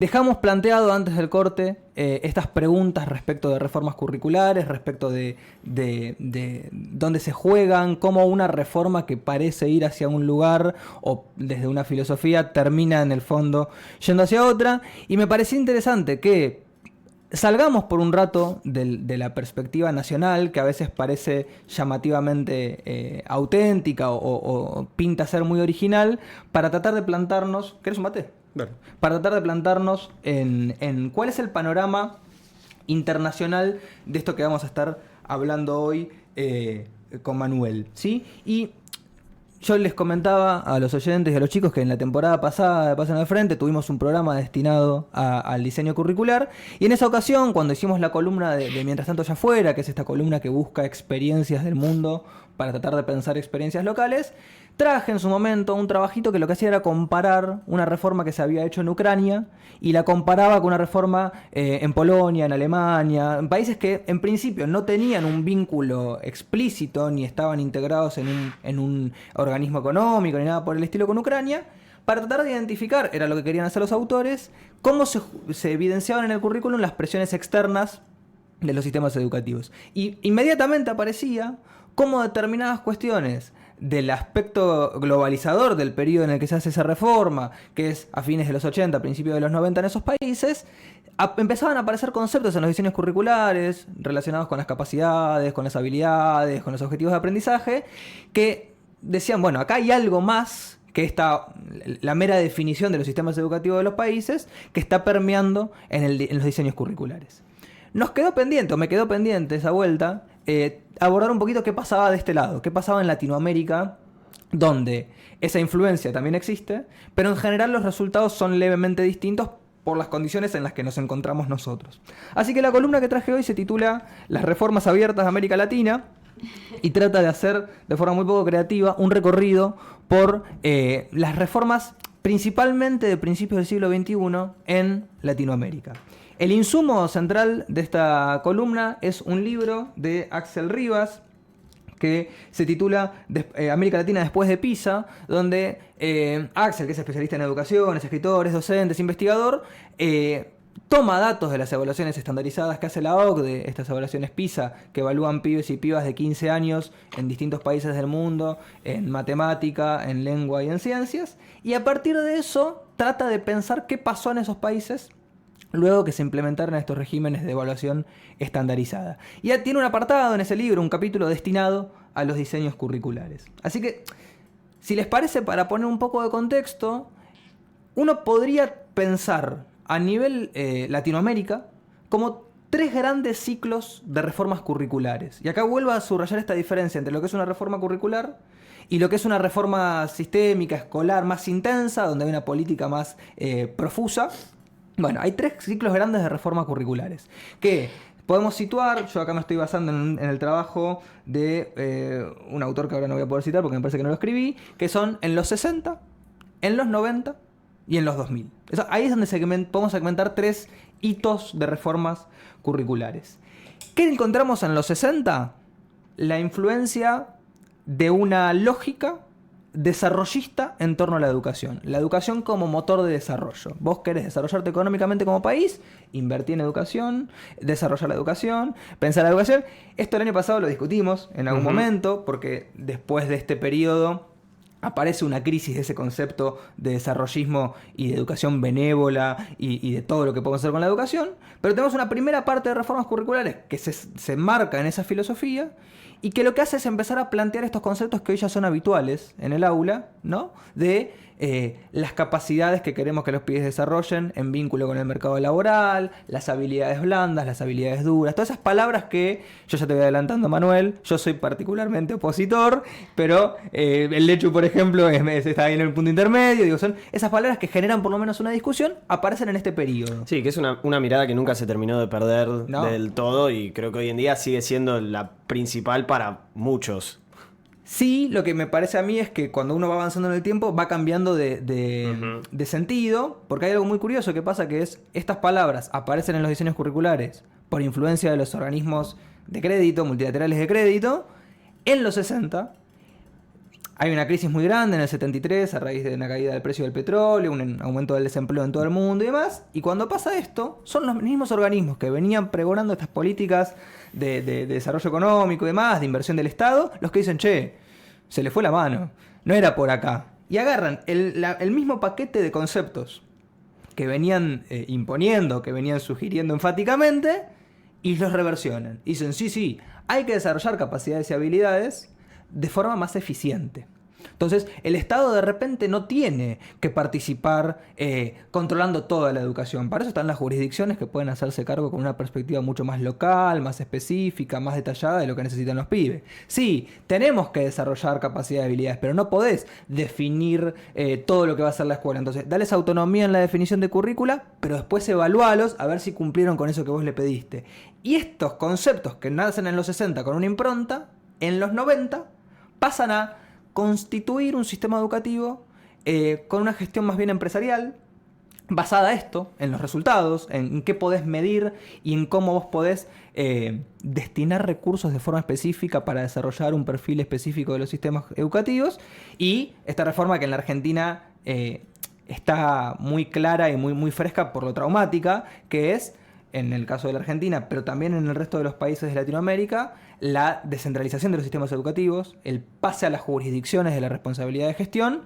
Dejamos planteado antes del corte estas preguntas respecto de reformas curriculares, respecto de dónde se juegan, cómo una reforma que parece ir hacia un lugar o desde una filosofía termina en el fondo yendo hacia otra. Y me parecía interesante que salgamos por un rato de la perspectiva nacional, que a veces parece llamativamente auténtica o pinta ser muy original, para tratar de plantarnos... ¿Querés un mate? Bueno. Para tratar de plantarnos en cuál es el panorama internacional de esto que vamos a estar hablando hoy con Manuel, ¿sí? Y yo les comentaba a los oyentes y a los chicos que en la temporada pasada de Pasen al Frente tuvimos un programa destinado al diseño curricular, y en esa ocasión, cuando hicimos la columna de Mientras tanto allá afuera, que es esta columna que busca experiencias del mundo para tratar de pensar experiencias locales, traje en su momento un trabajito que lo que hacía era comparar una reforma que se había hecho en Ucrania y la comparaba con una reforma en Polonia, en Alemania, en países que en principio no tenían un vínculo explícito ni estaban integrados en un organismo económico ni nada por el estilo con Ucrania, para tratar de identificar, era lo que querían hacer los autores, cómo se evidenciaban en el currículum las presiones externas de los sistemas educativos. Y inmediatamente aparecía cómo determinadas cuestiones del aspecto globalizador del periodo en el que se hace esa reforma, que es a fines de los 80, principios de los 90 en esos países, empezaban a aparecer conceptos en los diseños curriculares relacionados con las capacidades, con las habilidades, con los objetivos de aprendizaje, que decían, bueno, acá hay algo más que la mera definición de los sistemas educativos de los países, que está permeando en los diseños curriculares. Nos quedó pendiente, o me quedó pendiente esa vuelta, abordar un poquito qué pasaba de este lado, qué pasaba en Latinoamérica, donde esa influencia también existe, pero en general los resultados son levemente distintos por las condiciones en las que nos encontramos nosotros. Así que la columna que traje hoy se titula Las reformas abiertas de América Latina, y trata de hacer, de forma muy poco creativa, un recorrido por las reformas principalmente de principios del siglo XXI en Latinoamérica. El insumo central de esta columna es un libro de Axel Rivas que se titula América Latina después de PISA, donde Axel, que es especialista en educación, es escritor, es docente, es investigador, toma datos de las evaluaciones estandarizadas que hace la OCDE, estas evaluaciones PISA, que evalúan pibes y pibas de 15 años en distintos países del mundo, en matemática, en lengua y en ciencias, y a partir de eso trata de pensar qué pasó en esos países luego que se implementaron estos regímenes de evaluación estandarizada. Y ya tiene un apartado en ese libro, un capítulo destinado a los diseños curriculares. Así que, si les parece, para poner un poco de contexto, uno podría pensar a nivel Latinoamérica como tres grandes ciclos de reformas curriculares. Y acá vuelvo a subrayar esta diferencia entre lo que es una reforma curricular y lo que es una reforma sistémica, escolar, más intensa, donde hay una política más profusa. Bueno, hay tres ciclos grandes de reformas curriculares que podemos situar. Yo acá me estoy basando en el trabajo de un autor que ahora no voy a poder citar porque me parece que no lo escribí, que son en los 60, en los 90 y en los 2000. Ahí es donde podemos segmentar tres hitos de reformas curriculares. ¿Qué encontramos en los 60? La influencia de una lógica desarrollista en torno a la educación como motor de desarrollo. Vos querés desarrollarte económicamente como país, invertir en educación, desarrollar la educación, pensar la educación. Esto el año pasado lo discutimos en algún momento, porque después de este periodo aparece una crisis de ese concepto de desarrollismo y de educación benévola y de todo lo que podemos hacer con la educación, pero tenemos una primera parte de reformas curriculares que se enmarca en esa filosofía y que lo que hace es empezar a plantear estos conceptos que hoy ya son habituales en el aula, ¿no? De las capacidades que queremos que los pibes desarrollen en vínculo con el mercado laboral, las habilidades blandas, las habilidades duras, todas esas palabras que yo ya te voy adelantando, Manuel, yo soy particularmente opositor, pero el Lechu, por ejemplo, está ahí en el punto intermedio, digo, son esas palabras que generan por lo menos una discusión, aparecen en este periodo. Sí, que es una mirada que nunca se terminó de perder del todo y creo que hoy en día sigue siendo la principal para muchos. Sí, lo que me parece a mí es que cuando uno va avanzando en el tiempo va cambiando de sentido, porque hay algo muy curioso que pasa, que es estas palabras aparecen en los diseños curriculares por influencia de los organismos de crédito, multilaterales de crédito, en los 60. Hay una crisis muy grande en el 73 a raíz de una caída del precio del petróleo, un aumento del desempleo en todo el mundo y demás. Y cuando pasa esto, son los mismos organismos que venían pregonando estas políticas de desarrollo económico y demás, de inversión del Estado, los que dicen, che, se le fue la mano, no era por acá. Y agarran el mismo paquete de conceptos que venían imponiendo, que venían sugiriendo enfáticamente, y los reversionan. Dicen, sí, hay que desarrollar capacidades y habilidades de forma más eficiente. Entonces, el Estado de repente no tiene que participar controlando toda la educación. Para eso están las jurisdicciones que pueden hacerse cargo con una perspectiva mucho más local, más específica, más detallada de lo que necesitan los pibes. Sí, tenemos que desarrollar capacidades y habilidades, pero no podés definir todo lo que va a ser la escuela. Entonces, dales autonomía en la definición de currícula, pero después evalualos a ver si cumplieron con eso que vos le pediste. Y estos conceptos que nacen en los 60 con una impronta, en los 90 pasan a constituir un sistema educativo con una gestión más bien empresarial, basada esto, en los resultados, en qué podés medir y en cómo vos podés destinar recursos de forma específica para desarrollar un perfil específico de los sistemas educativos. Y esta reforma que en la Argentina está muy clara y muy fresca por lo traumática, que es, en el caso de la Argentina, pero también en el resto de los países de Latinoamérica, la descentralización de los sistemas educativos, el pase a las jurisdicciones de la responsabilidad de gestión,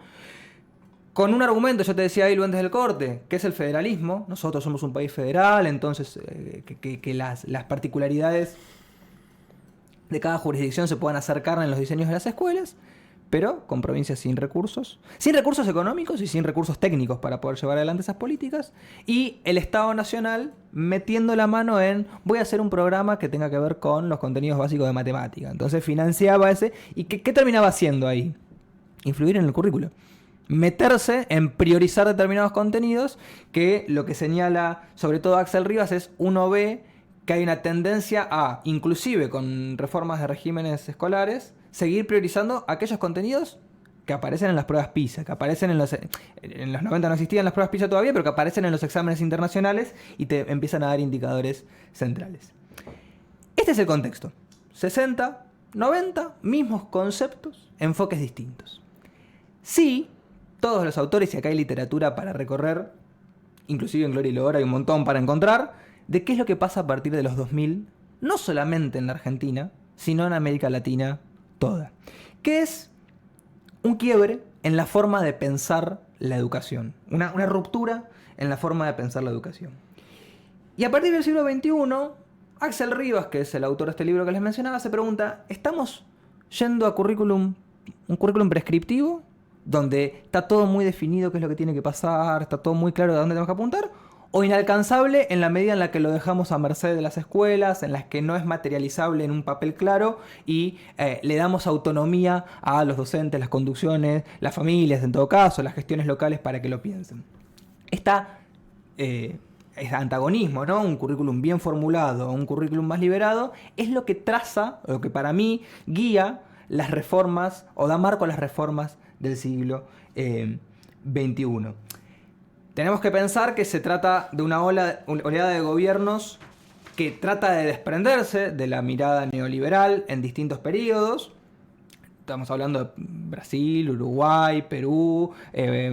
con un argumento, yo te decía ahí antes del corte, que es el federalismo. Nosotros somos un país federal, entonces que las particularidades de cada jurisdicción se puedan acercar en los diseños de las escuelas, pero con provincias sin recursos económicos y sin recursos técnicos para poder llevar adelante esas políticas, y el Estado Nacional metiendo la mano en, voy a hacer un programa que tenga que ver con los contenidos básicos de matemática. Entonces financiaba ese, y ¿qué terminaba haciendo ahí? Influir en el currículo. Meterse en priorizar determinados contenidos, que lo que señala sobre todo Axel Rivas es, uno ve que hay una tendencia a, inclusive con reformas de regímenes escolares, seguir priorizando aquellos contenidos que aparecen en las pruebas PISA, que aparecen en los 90 no existían las pruebas PISA todavía, pero que aparecen en los exámenes internacionales y te empiezan a dar indicadores centrales. Este es el contexto. 60, 90, mismos conceptos, enfoques distintos. Sí, todos los autores, y acá hay literatura para recorrer, inclusive en Gloria y Loor hay un montón para encontrar, de qué es lo que pasa a partir de los 2000, no solamente en la Argentina, sino en América Latina toda, que es un quiebre en la forma de pensar la educación, una ruptura en la forma de pensar la educación. Y a partir del siglo XXI, Axel Rivas, que es el autor de este libro que les mencionaba, se pregunta, ¿estamos yendo a un currículum prescriptivo, donde está todo muy definido qué es lo que tiene que pasar, está todo muy claro de dónde tenemos que apuntar? ¿O inalcanzable en la medida en la que lo dejamos a merced de las escuelas, en las que no es materializable en un papel claro y le damos autonomía a los docentes, las conducciones, las familias, en todo caso, las gestiones locales para que lo piensen? Este antagonismo, ¿no? Un currículum bien formulado, un currículum más liberado, es lo que traza, o lo que para mí guía las reformas, o da marco a las reformas del siglo XXI. Tenemos que pensar que se trata de una oleada de gobiernos que trata de desprenderse de la mirada neoliberal en distintos periodos. Estamos hablando de Brasil, Uruguay, Perú,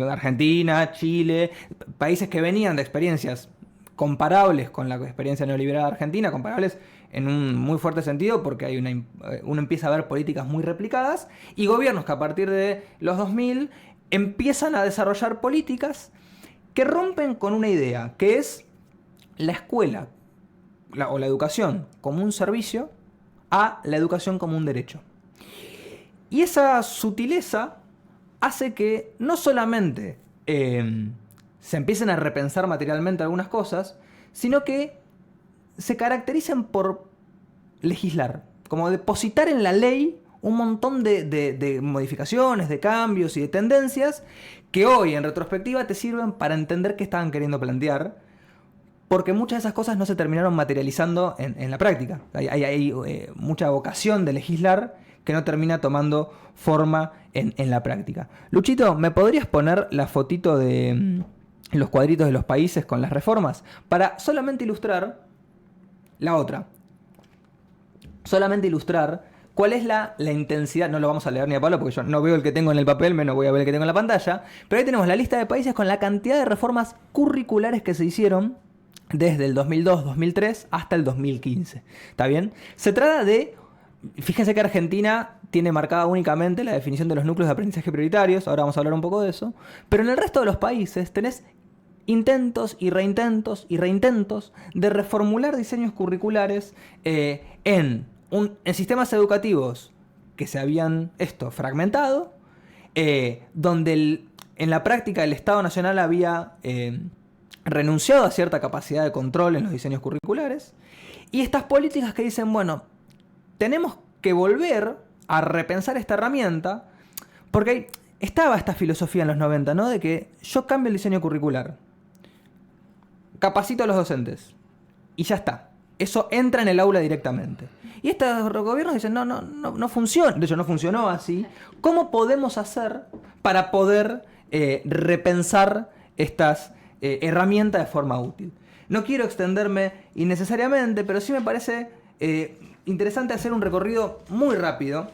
Argentina, Chile, países que venían de experiencias comparables con la experiencia neoliberal argentina, comparables en un muy fuerte sentido, porque uno empieza a ver políticas muy replicadas, y gobiernos que a partir de los 2000 empiezan a desarrollar políticas que rompen con una idea, que es la escuela o la educación como un servicio a la educación como un derecho. Y esa sutileza hace que no solamente se empiecen a repensar materialmente algunas cosas, sino que se caracterizan por legislar, como depositar en la ley un montón de modificaciones, de cambios y de tendencias que hoy en retrospectiva te sirven para entender qué estaban queriendo plantear, porque muchas de esas cosas no se terminaron materializando en la práctica. Hay mucha vocación de legislar que no termina tomando forma en la práctica. Luchito, ¿me podrías poner la fotito de los cuadritos de los países con las reformas? Para solamente ilustrar la otra. Solamente ilustrar cuál es la intensidad. No lo vamos a leer ni a palo porque yo no veo el que tengo en el papel, menos voy a ver el que tengo en la pantalla. Pero ahí tenemos la lista de países con la cantidad de reformas curriculares que se hicieron desde el 2002-2003 hasta el 2015. ¿Está bien? Se trata de... Fíjense que Argentina tiene marcada únicamente la definición de los núcleos de aprendizaje prioritarios. Ahora vamos a hablar un poco de eso. Pero en el resto de los países tenés intentos y reintentos de reformular diseños curriculares en sistemas educativos que se habían fragmentado, donde en la práctica el Estado Nacional había renunciado a cierta capacidad de control en los diseños curriculares, y estas políticas que dicen, bueno, tenemos que volver a repensar esta herramienta, porque estaba esta filosofía en los 90, ¿no? De que yo cambio el diseño curricular, capacito a los docentes y ya está. Eso entra en el aula directamente. Y estos gobiernos dicen, no funciona. De hecho, no funcionó así. ¿Cómo podemos hacer para poder repensar estas herramientas de forma útil? No quiero extenderme innecesariamente, pero sí me parece interesante hacer un recorrido muy rápido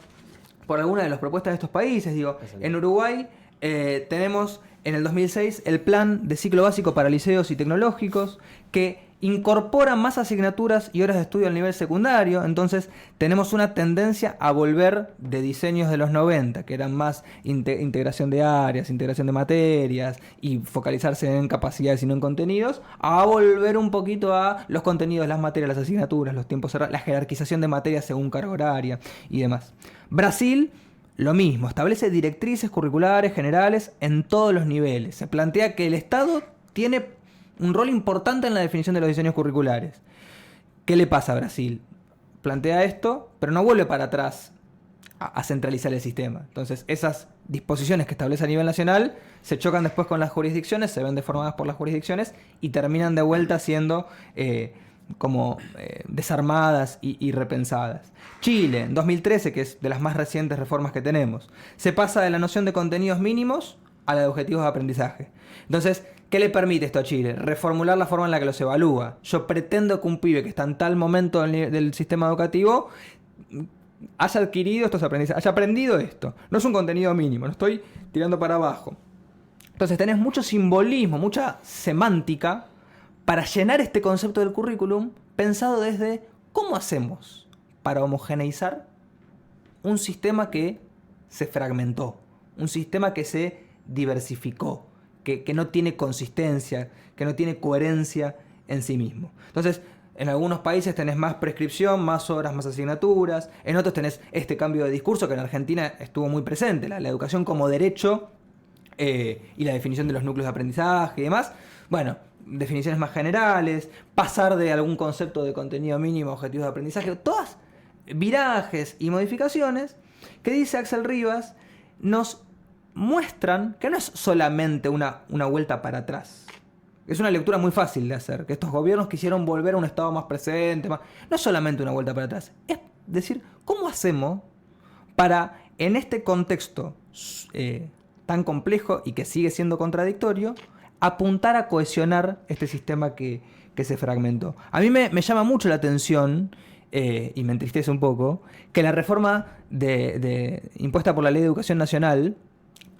por algunas de las propuestas de estos países. Digo, en Uruguay tenemos en el 2006 el plan de ciclo básico para liceos y tecnológicos que incorpora más asignaturas y horas de estudio al nivel secundario. Entonces tenemos una tendencia a volver de diseños de los 90, que eran más integración de áreas, integración de materias y focalizarse en capacidades y no en contenidos, a volver un poquito a los contenidos, las materias, las asignaturas, los tiempos cerrados, la jerarquización de materias según carga horaria y demás. Brasil, lo mismo, establece directrices curriculares generales en todos los niveles. Se plantea que el Estado tiene un rol importante en la definición de los diseños curriculares. ¿Qué le pasa a Brasil? Plantea esto, pero no vuelve para atrás a centralizar el sistema. Entonces, esas disposiciones que establece a nivel nacional se chocan después con las jurisdicciones, se ven deformadas por las jurisdicciones y terminan de vuelta siendo desarmadas y repensadas. Chile, en 2013, que es de las más recientes reformas que tenemos, se pasa de la noción de contenidos mínimos a la de objetivos de aprendizaje. Entonces, ¿qué le permite esto a Chile? Reformular la forma en la que los evalúa. Yo pretendo que un pibe que está en tal momento del sistema educativo haya adquirido estos aprendizajes, haya aprendido esto. No es un contenido mínimo, lo estoy tirando para abajo. Entonces tenés mucho simbolismo, mucha semántica para llenar este concepto del currículum pensado desde ¿cómo hacemos para homogeneizar un sistema que se fragmentó? Un sistema que se diversificó, que no tiene consistencia, que no tiene coherencia en sí mismo. Entonces, en algunos países tenés más prescripción, más horas, más asignaturas. En otros tenés este cambio de discurso que en Argentina estuvo muy presente, la educación como derecho y la definición de los núcleos de aprendizaje y demás. Bueno, definiciones más generales, pasar de algún concepto de contenido mínimo a objetivos de aprendizaje, todas virajes y modificaciones que, dice Axel Rivas, nos muestran que no es solamente una vuelta para atrás. Es una lectura muy fácil de hacer, que estos gobiernos quisieron volver a un estado más presente. No es solamente una vuelta para atrás, es decir, ¿cómo hacemos para, en este contexto tan complejo y que sigue siendo contradictorio, apuntar a cohesionar este sistema que se fragmentó? A mí me llama mucho la atención, y me entristece un poco, que la reforma impuesta por la Ley de Educación Nacional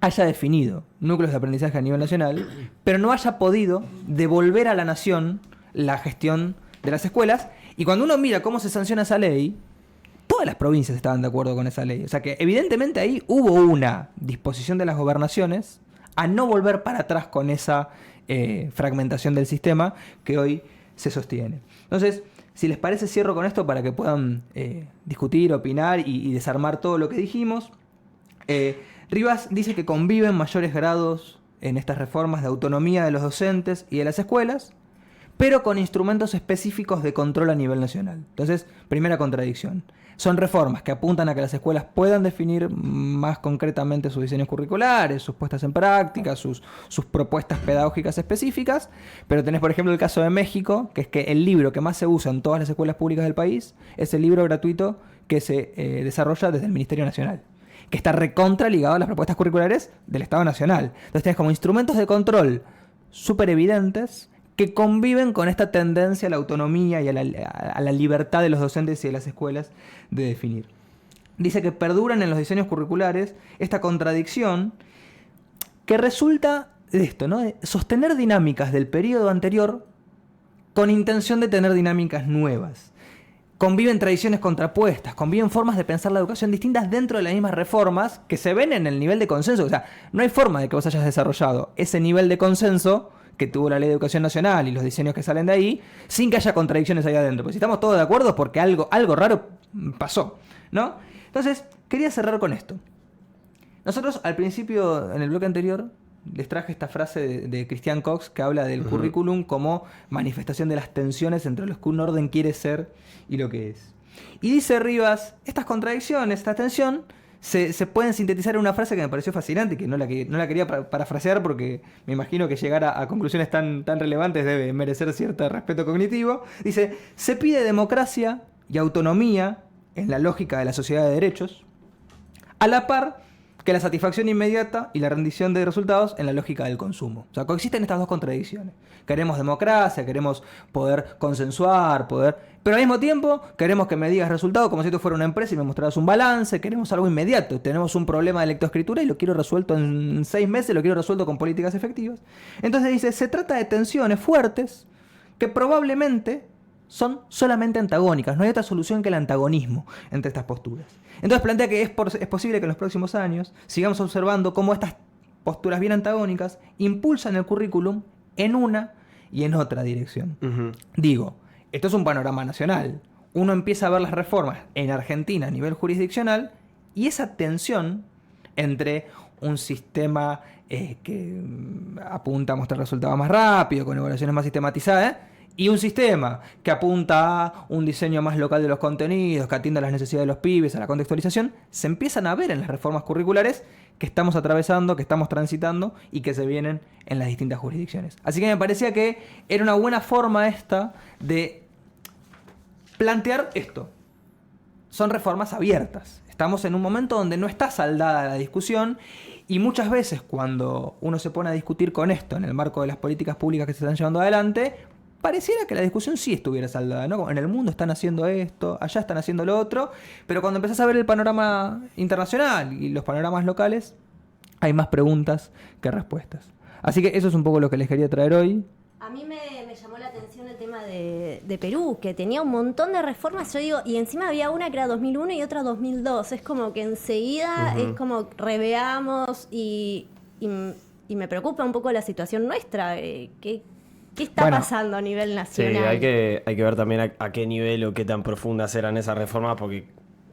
haya definido núcleos de aprendizaje a nivel nacional, pero no haya podido devolver a la nación la gestión de las escuelas. Y cuando uno mira cómo se sanciona esa ley, todas las provincias estaban de acuerdo con esa ley. O sea que evidentemente ahí hubo una disposición de las gobernaciones a no volver para atrás con esa fragmentación del sistema que hoy se sostiene. Entonces, si les parece, cierro con esto para que puedan discutir, opinar y desarmar todo lo que dijimos. Rivas dice que conviven mayores grados en estas reformas de autonomía de los docentes y de las escuelas, pero con instrumentos específicos de control a nivel nacional. Entonces, primera contradicción. Son reformas que apuntan a que las escuelas puedan definir más concretamente sus diseños curriculares, sus puestas en práctica, sus propuestas pedagógicas específicas, pero tenés, por ejemplo, el caso de México, que es que el libro que más se usa en todas las escuelas públicas del país es el libro gratuito que se desarrolla desde el Ministerio Nacional, que está recontra ligado a las propuestas curriculares del Estado Nacional. Entonces tenés como instrumentos de control súper evidentes que conviven con esta tendencia a la autonomía y a la libertad de los docentes y de las escuelas de definir. dice que perduran en los diseños curriculares esta contradicción que resulta de esto, ¿no? De sostener dinámicas del periodo anterior con intención de tener dinámicas nuevas. Conviven tradiciones contrapuestas, conviven formas de pensar la educación distintas dentro de las mismas reformas que se ven en el nivel de consenso. O sea, no hay forma de que vos hayas desarrollado ese nivel de consenso que tuvo la Ley de Educación Nacional y los diseños que salen de ahí, sin que haya contradicciones ahí adentro. Porque si estamos todos de acuerdo es porque algo raro pasó, ¿no? Entonces, quería cerrar con esto. Nosotros al principio, en el bloque anterior, les traje esta frase de Christian Cox que habla del currículum como manifestación de las tensiones entre los que un orden quiere ser y lo que es. Y dice Rivas, estas contradicciones, esta tensión, se pueden sintetizar en una frase que me pareció fascinante, que no la quería parafrasear porque me imagino que llegar a conclusiones tan relevantes debe merecer cierto respeto cognitivo. Dice, se pide democracia y autonomía en la lógica de la sociedad de derechos, a la par que la satisfacción inmediata y la rendición de resultados en la lógica del consumo. O sea, coexisten estas dos contradicciones. Queremos democracia, queremos poder consensuar, pero al mismo tiempo queremos que me digas resultados como si tú fueras una empresa y me mostraras un balance, queremos algo inmediato. Tenemos un problema de lectoescritura y lo quiero resuelto en 6 meses, lo quiero resuelto con políticas efectivas. Entonces dice, se trata de tensiones fuertes que probablemente son solamente antagónicas. No hay otra solución que el antagonismo entre estas posturas. Entonces plantea que es posible que en los próximos años sigamos observando cómo estas posturas bien antagónicas impulsan el currículum en una y en otra dirección. Digo, esto es un panorama nacional. Uno empieza a ver las reformas en Argentina a nivel jurisdiccional y esa tensión entre un sistema que apunta a mostrar resultados más rápido, con evaluaciones más sistematizadas, y un sistema que apunta a un diseño más local de los contenidos, que atienda a las necesidades de los pibes, a la contextualización, se empiezan a ver en las reformas curriculares que estamos atravesando, que estamos transitando y que se vienen en las distintas jurisdicciones. Así que me parecía que era una buena forma esta de plantear esto. Son reformas abiertas. Estamos en un momento donde no está saldada la discusión y muchas veces cuando uno se pone a discutir con esto en el marco de las políticas públicas que se están llevando adelante, pareciera que la discusión sí estuviera saldada, ¿no? En el mundo están haciendo esto, allá están haciendo lo otro, pero cuando empezás a ver el panorama internacional y los panoramas locales, hay más preguntas que respuestas. Así que eso es un poco lo que les quería traer hoy. A mí me llamó la atención el tema de Perú, que tenía un montón de reformas, yo digo, y encima había una que era 2001 y otra 2002. Es como que enseguida es como reveamos y me preocupa un poco la situación nuestra. ¿Qué está pasando a nivel nacional? Sí, hay que ver también a qué nivel o qué tan profundas eran esas reformas, porque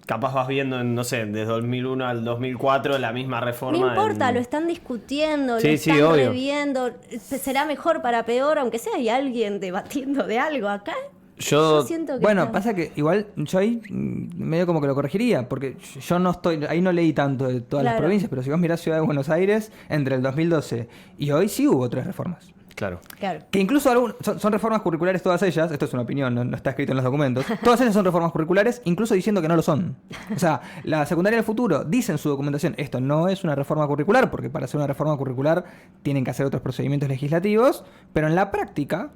capaz vas viendo, no sé, desde 2001 al 2004 la misma reforma. No importa, lo están discutiendo, sí, lo están obvio. Reviendo. ¿Será mejor para peor? Aunque sea hay alguien debatiendo de algo acá. Yo siento que pasa que igual yo ahí medio como que lo corregiría, porque yo no estoy, ahí no leí tanto de todas las provincias, pero si vos mirás Ciudad de Buenos Aires, entre el 2012 y hoy sí hubo 3 reformas. Claro. Que incluso son reformas curriculares todas ellas, esto es una opinión, no está escrito en los documentos, todas ellas son reformas curriculares, incluso diciendo que no lo son. O sea, la secundaria del futuro dice en su documentación, esto no es una reforma curricular, porque para hacer una reforma curricular tienen que hacer otros procedimientos legislativos, pero en la práctica,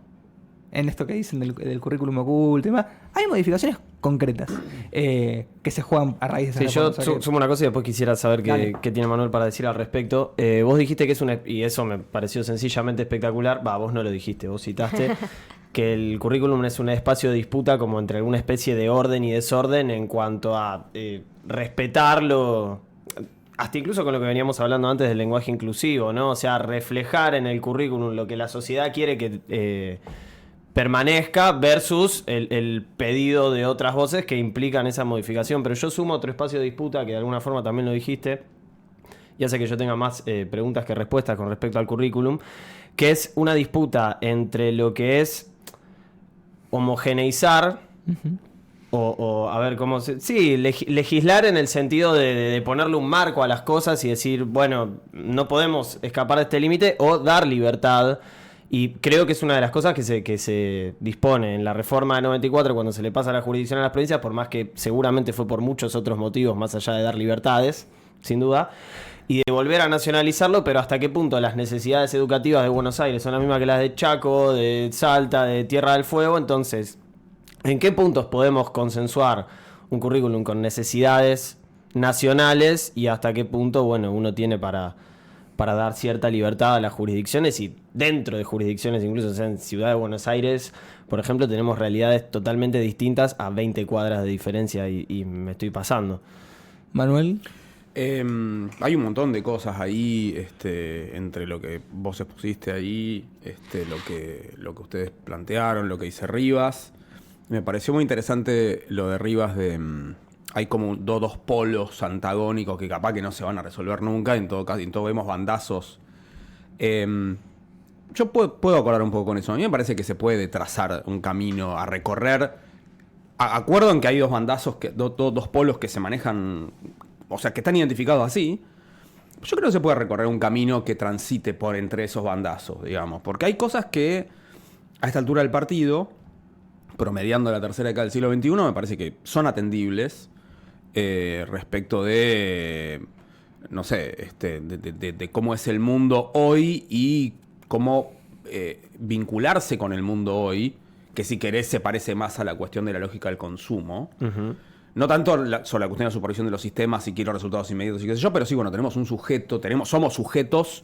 en esto que dicen del currículum oculto y demás, hay modificaciones concretas que se juegan a raíz de esa reforma. Yo sumo una cosa y después quisiera saber qué tiene Manuel para decir al respecto. Vos dijiste que es y eso me pareció sencillamente espectacular, vos no lo dijiste, vos citaste que el currículum es un espacio de disputa como entre alguna especie de orden y desorden en cuanto a respetarlo, hasta incluso con lo que veníamos hablando antes del lenguaje inclusivo, ¿no? O sea, reflejar en el currículum lo que la sociedad quiere que permanezca versus el pedido de otras voces que implican esa modificación. Pero yo sumo otro espacio de disputa que de alguna forma también lo dijiste y hace que yo tenga más preguntas que respuestas con respecto al currículum, que es una disputa entre lo que es homogeneizar o a ver cómo legislar en el sentido de ponerle un marco a las cosas y decir, bueno, no podemos escapar de este límite, o dar libertad. Y creo que es una de las cosas que se dispone en la reforma de 94 cuando se le pasa la jurisdicción a las provincias, por más que seguramente fue por muchos otros motivos más allá de dar libertades, sin duda, y de volver a nacionalizarlo, pero hasta qué punto las necesidades educativas de Buenos Aires son las mismas que las de Chaco, de Salta, de Tierra del Fuego. Entonces, ¿en qué puntos podemos consensuar un currículum con necesidades nacionales y hasta qué punto, bueno, uno tiene para dar cierta libertad a las jurisdicciones y dentro de jurisdicciones, incluso o sea, en Ciudad de Buenos Aires, por ejemplo, tenemos realidades totalmente distintas a 20 cuadras de diferencia y me estoy pasando. Manuel. Hay un montón de cosas ahí, entre lo que vos expusiste ahí, lo que ustedes plantearon, lo que dice Rivas. Me pareció muy interesante lo de Rivas hay como dos polos antagónicos que capaz que no se van a resolver nunca, en todo caso, vemos bandazos. Yo puedo acordar un poco con eso. A mí me parece que se puede trazar un camino a recorrer. Acuerdo en que hay dos bandazos, dos polos que se manejan, o sea, que están identificados así. Yo creo que se puede recorrer un camino que transite por entre esos bandazos, digamos. Porque hay cosas que, a esta altura del partido, promediando la tercera década del siglo XXI, me parece que son atendibles respecto de, no sé, de cómo es el mundo hoy y cómo vincularse con el mundo hoy, que si querés se parece más a la cuestión de la lógica del consumo. Uh-huh. No tanto sobre la cuestión de la supervisión de los sistemas, si quiero resultados inmediatos y qué sé yo, pero sí, bueno, tenemos un sujeto, somos sujetos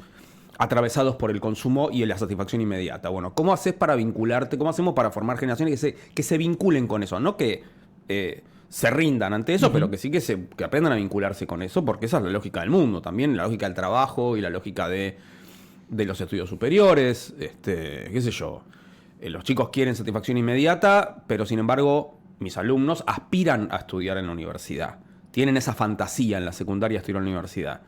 atravesados por el consumo y la satisfacción inmediata. Bueno, ¿cómo haces para vincularte? ¿Cómo hacemos para formar generaciones que se vinculen con eso? No que se rindan ante eso, uh-huh, pero que sí que aprendan a vincularse con eso, porque esa es la lógica del mundo también, la lógica del trabajo y la lógica de los estudios superiores, qué sé yo. Los chicos quieren satisfacción inmediata, pero sin embargo, mis alumnos aspiran a estudiar en la universidad. Tienen esa fantasía en la secundaria de estudiar en la universidad.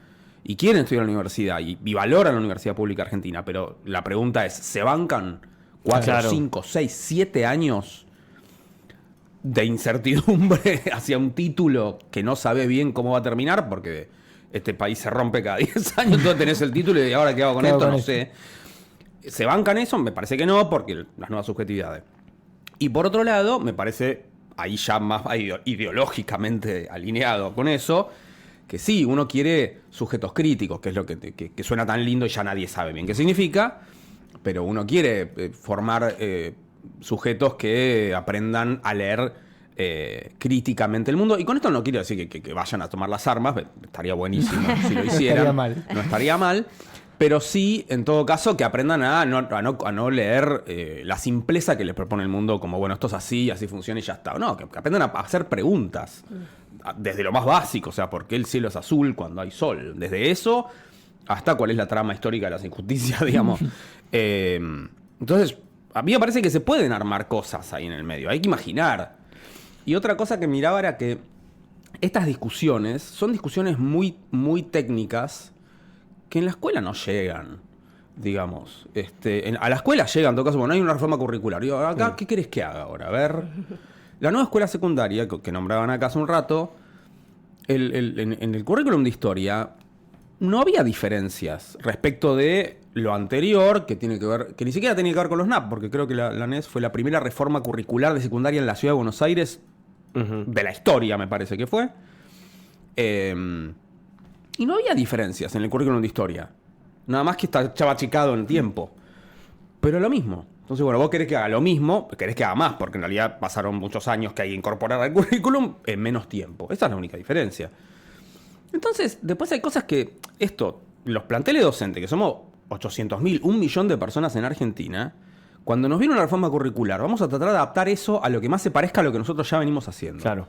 Y quieren estudiar en la universidad y valoran la Universidad Pública Argentina, pero la pregunta es, ¿se bancan 4, 5, 6, 7 años de incertidumbre hacia un título que no sabe bien cómo va a terminar? Porque este país se rompe cada 10 años, tú tenés el título y ahora qué hago con esto, no sé. ¿Se bancan eso? Me parece que no, porque las nuevas subjetividades. Y por otro lado, me parece, ahí ya más ideológicamente alineado con eso, que sí, uno quiere sujetos críticos, que es lo que suena tan lindo y ya nadie sabe bien qué significa, pero uno quiere formar sujetos que aprendan a leer críticamente el mundo. Y con esto no quiero decir que vayan a tomar las armas, estaría buenísimo si lo hicieran. No estaría mal. Pero sí, en todo caso, que aprendan a no leer la simpleza que les propone el mundo, como, bueno, esto es así funciona y ya está. No, que aprendan a hacer preguntas. Desde lo más básico, o sea, ¿por qué el cielo es azul cuando hay sol? Desde eso hasta cuál es la trama histórica de las injusticias, digamos. Entonces, a mí me parece que se pueden armar cosas ahí en el medio. Hay que imaginar. Y otra cosa que miraba era que estas discusiones son discusiones muy, muy técnicas que en la escuela no llegan, digamos. A la escuela llegan, en todo caso, bueno, hay una reforma curricular. Digo, acá, ¿qué querés que haga ahora? A ver, la nueva escuela secundaria, que nombraban acá hace un rato, en el currículum de historia no había diferencias respecto de lo anterior, que tiene que ver, que ni siquiera tenía que ver con los NAP, porque creo que la NES fue la primera reforma curricular de secundaria en la ciudad de Buenos Aires, uh-huh, de la historia, me parece que fue. Y no había diferencias en el currículum de historia. Nada más que estaba achicado en tiempo. Pero lo mismo. Entonces, bueno, vos querés que haga lo mismo, querés que haga más, porque en realidad pasaron muchos años que hay que incorporar al currículum en menos tiempo. Esa es la única diferencia. Entonces, después hay cosas que los planteles docentes, que somos 800.000, 1 millón de personas en Argentina, cuando nos viene una reforma curricular, vamos a tratar de adaptar eso a lo que más se parezca a lo que nosotros ya venimos haciendo. Claro.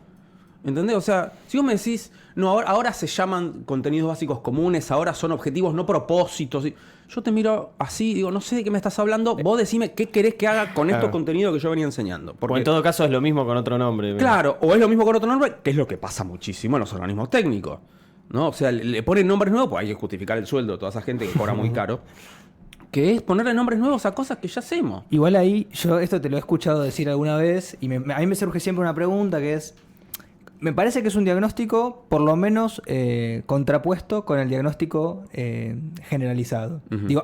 ¿Entendés? O sea, si vos me decís, no, ahora se llaman contenidos básicos comunes, ahora son objetivos, no propósitos. Yo te miro así, digo, no sé de qué me estás hablando, vos decime qué querés que haga con estos contenidos que yo venía enseñando. Porque, o en todo caso es lo mismo con otro nombre. Claro, o es lo mismo con otro nombre, que es lo que pasa muchísimo en los organismos técnicos, ¿no? O sea, le ponen nombres nuevos, pues hay que justificar el sueldo de toda esa gente que cobra muy caro. Que es ponerle nombres nuevos a cosas que ya hacemos. Igual ahí, yo esto te lo he escuchado decir alguna vez, y a mí me surge siempre una pregunta que es... Me parece que es un diagnóstico, por lo menos, contrapuesto con el diagnóstico generalizado. Uh-huh. Digo,